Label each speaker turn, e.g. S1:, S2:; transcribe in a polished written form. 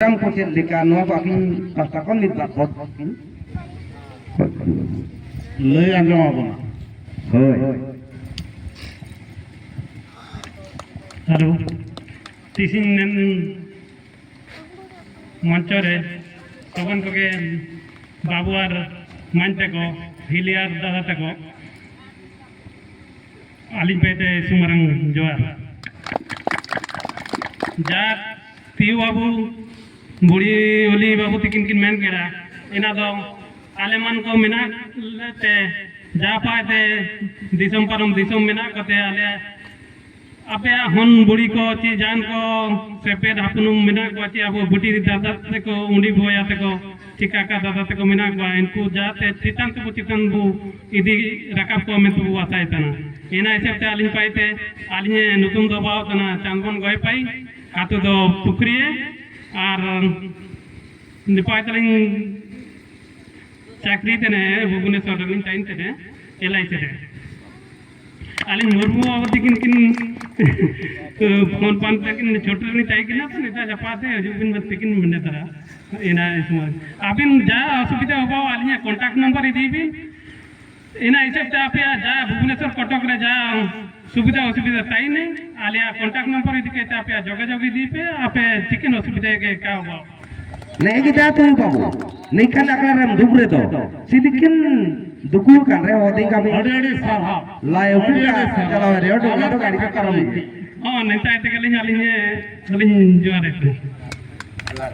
S1: program ko chen lika no ba kin pasta kon nit ba bot
S2: লই আনজম হবো না
S1: hoy
S3: Halo, tisin mancore, kawan ko ke babu ar mante ko, hiliar dada tako, alim pete sumarang joar. Jak tiu babu, buri oli babu tikin kin men kera, ina do aleman ko minak te, japa te disam param disam minak kote ale apa hon buri ko ci jan ko sepe hapnum minak ko ci abo buti dada teko undi boya teko cikaka dada teko minak ko inku jate titan bu idi rakap ko men tu asai tana ina isepte alin paite alinye nutun do baw tana changbon goy pai atu do pukriye ar nipai talin chakri tene bhubaneswar talin tain tene elai tene alin murmu awati kin phone pan takin छोटे नहीं चाहिए कि ना तो नेता जपाते जुबिन बस तिकिन मिलने तरह इना इसमें अबिन जा असुविधा होगा आलिया कांटेक्ट नंबर इदी भी इना इसे ते आप जा भुवनेश्वर कटक रे जा सुविधा असुविधा ताई नहीं आलिया कांटेक्ट नंबर इदी के आप जोगाजोग दी पे आप चिकन असुविधा के क्या होगा
S1: नहीं kita tuh babu नहीं kan akaram dugre to sidikin dugu kan re hodi kami
S2: already sir ha
S1: layo ka jalaw re do gadi ka karam
S3: oh नहीं ताई ते कलिंग आलिंग जुआरे